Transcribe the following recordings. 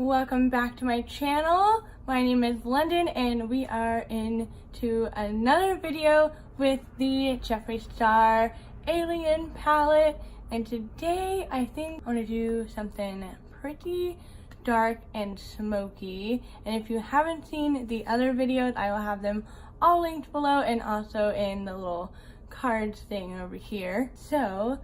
welcome back to my channel. My name is London and we are into another video with the Jeffree Star Alien palette, and today I think I want to do something pretty dark and smoky. And if you haven't seen the other videos, I will have them all linked below and also in the little cards thing over here. So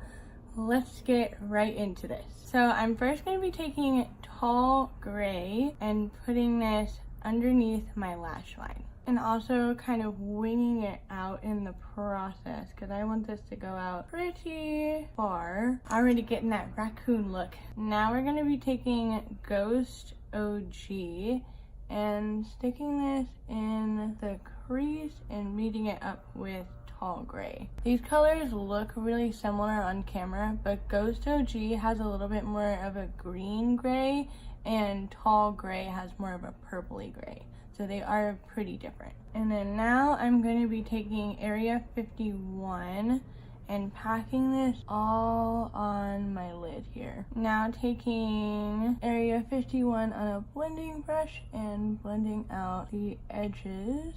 let's get right into this. So I'm first going to be taking tall gray and putting this underneath my lash line, and also kind of winging it out in the process because I want this to go out pretty far. Already getting that raccoon look. Now we're going to be taking Ghost OG and sticking this in the crease and meeting it up with tall gray. These colors look really similar on camera, but Ghost OG has a little bit more of a green gray and tall gray has more of a purpley gray. So they are pretty different. And then now I'm going to be taking Area 51 and packing this all on my lid here. Now taking Area 51 on a blending brush and blending out the edges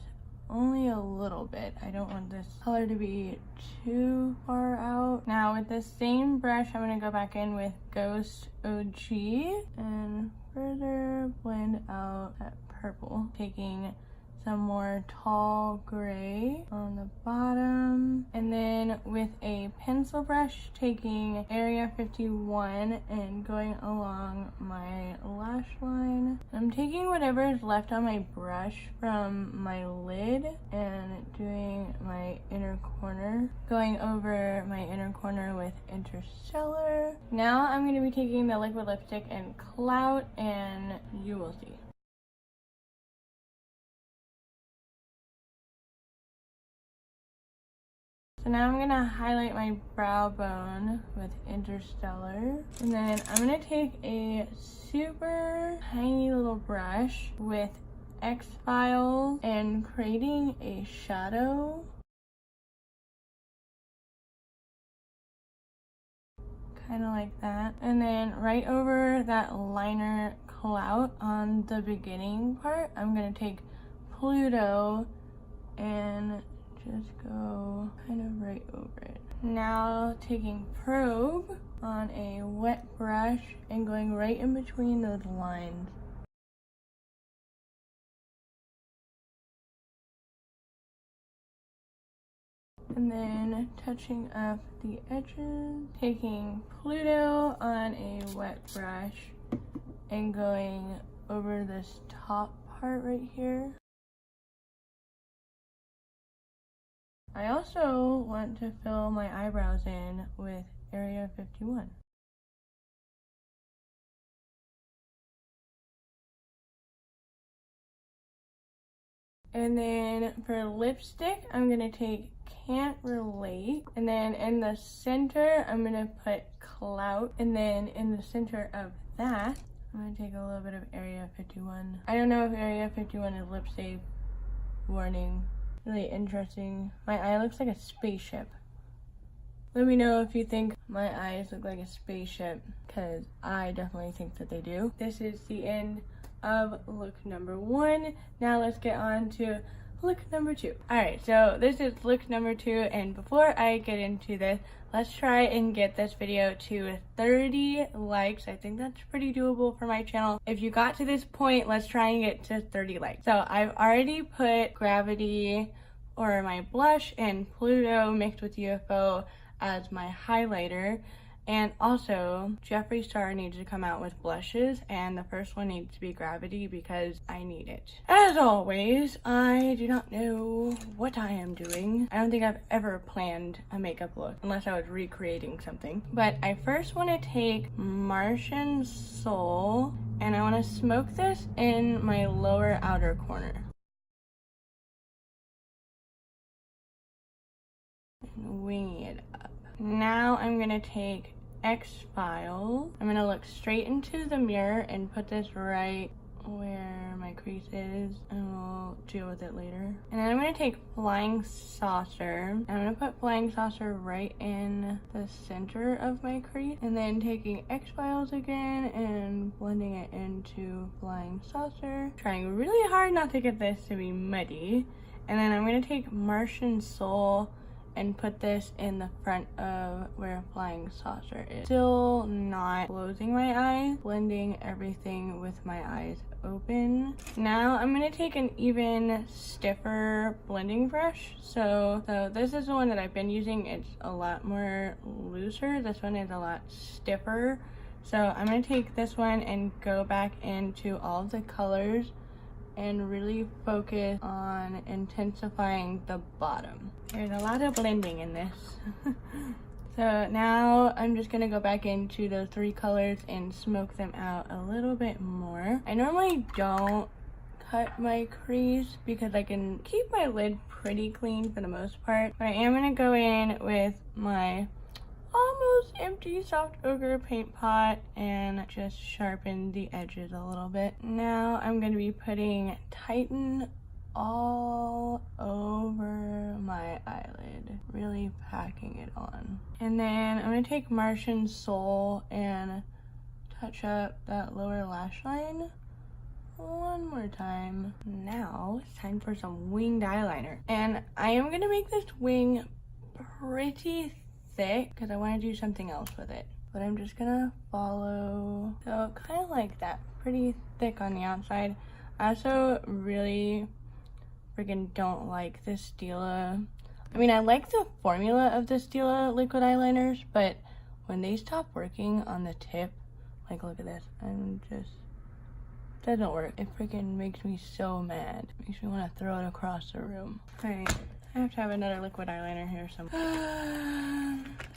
only a little bit. I don't want this color to be too far out. Now with the same brush, I'm going to go back in with Ghost OG and further blend out that purple. Taking some more tall gray on the bottom, and then with a pencil brush taking Area 51 and going along my lash line. I'm taking whatever is left on my brush from my lid and doing my inner corner, going over my inner corner with Interstellar. Now I'm going to be taking the liquid lipstick and Clout, and you will see. So now I'm gonna highlight my brow bone with Interstellar. And then I'm gonna take a super tiny little brush with X-Files and creating a shadow. Kind of like that. And then right over that liner clout on the beginning part, I'm gonna take Pluto and just go kind of right over it. Now taking Probe on a wet brush and going right in between those lines. And then touching up the edges, taking Pluto on a wet brush and going over this top part right here. I also want to fill my eyebrows in with Area 51. And then for lipstick, I'm going to take Can't Relate. And then in the center, I'm going to put Clout. And then in the center of that, I'm going to take a little bit of Area 51. I don't know if Area 51 is lip safe. Warning. Really interesting. My eye looks like a spaceship. Let me know if you think my eyes look like a spaceship, because I definitely think that they do. This is the end of look number 1. Now let's get on to look number 2. Alright, so this is look number 2, and before I get into this, let's try and get this video to 30 likes. I think that's pretty doable for my channel. If you got to this point, let's try and get to 30 likes. So I've already put Gravity, or my blush, and Pluto mixed with UFO as my highlighter. And also, Jeffree Star needs to come out with blushes, and the first one needs to be Gravity because I need it. As always, I do not know what I am doing. I don't think I've ever planned a makeup look unless I was recreating something. But I first want to take Martian Soul, and I want to smoke this in my lower outer corner. And winging it up. Now I'm going to take X-Files. I'm going to look straight into the mirror and put this right where my crease is, and we'll deal with it later. And then I'm gonna take Flying Saucer, and I'm gonna put Flying Saucer right in the center of my crease, and then taking X-Files again and blending it into Flying Saucer, trying really hard not to get this to be muddy. And then I'm gonna take Martian Soul and put this in the front of where Flying Saucer is. Still not closing my eyes, blending everything with my eyes open. Now I'm gonna take an even stiffer blending brush. So this is the one that I've been using. It's a lot more looser. This one is a lot stiffer. So I'm gonna take this one and go back into all of the colors and really focus on intensifying the bottom. There's a lot of blending in this. So now I'm just gonna go back into those 3 colors and smoke them out a little bit more. I normally don't cut my crease because I can keep my lid pretty clean for the most part, but I am gonna go in with my almost empty soft ochre paint pot and just sharpen the edges a little bit. Now I'm going to be putting Titan all over my eyelid, really packing it on. And then I'm going to take Martian Soul and touch up that lower lash line one more time. Now it's time for some winged eyeliner, and I am going to make this wing pretty thick because I want to do something else with it, but I'm just gonna follow, so kind of like that, pretty thick on the outside. I also really freaking don't like the Stila. I mean, I like the formula of the Stila liquid eyeliners, but when they stop working on the tip, like look at this, doesn't work. It freaking makes me so mad. It makes me want to throw it across the room. Alright, I have to have another liquid eyeliner here somewhere.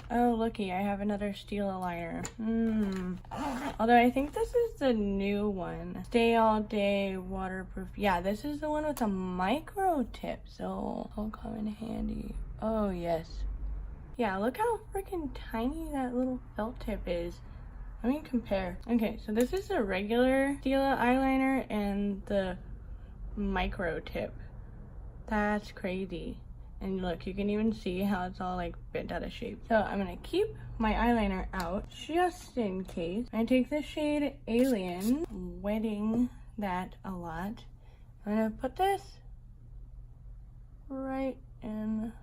Oh, looky, I have another Stila liner. Although I think this is the new one. Stay All Day Waterproof. Yeah, this is the one with a micro tip, so it'll come in handy. Oh, yes. Yeah, look how freaking tiny that little felt tip is. Let me compare. Okay, so this is the regular Stila eyeliner and the micro tip. That's crazy. And look, you can even see how it's all like bent out of shape. So I'm gonna keep my eyeliner out just in case. I take the shade Alien, wetting that a lot. I'm gonna put this right in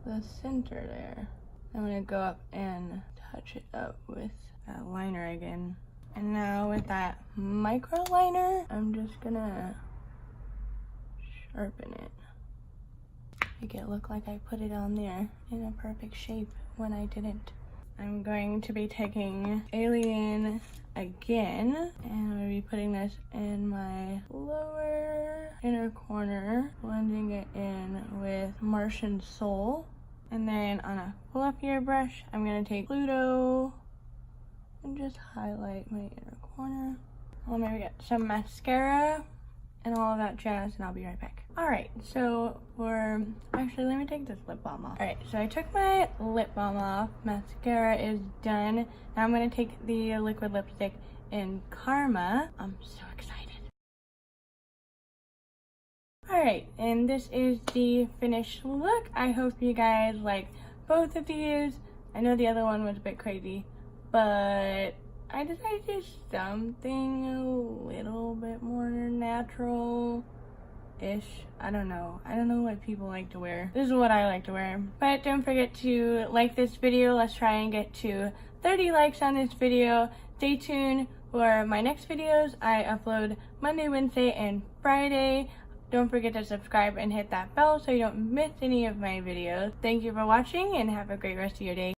the center there. I'm gonna go up and touch it up with that liner again. And now with that micro liner, I'm just gonna sharpen it. Make it look like I put it on there in a perfect shape when I didn't. I'm going to be taking Alien again, and I'm going to be putting this in my lower inner corner, blending it in with Martian Soul. And then on a fluffier brush, I'm going to take Pluto and just highlight my inner corner. I'll maybe get some mascara and all of that jazz, and I'll be right back. Alright, so actually let me take this lip balm off. Alright, so I took my lip balm off, mascara is done. Now I'm gonna take the liquid lipstick in Karma. I'm so excited. Alright, and this is the finished look. I hope you guys like both of these. I know the other one was a bit crazy, but I decided to do something a little bit more natural-ish. I don't know what people like to wear. This is what I like to wear. But don't forget to like this video. Let's try and get to 30 likes on this video. Stay tuned for my next videos. I upload Monday, Wednesday, and Friday. Don't forget to subscribe and hit that bell so you don't miss any of my videos. Thank you for watching and have a great rest of your day.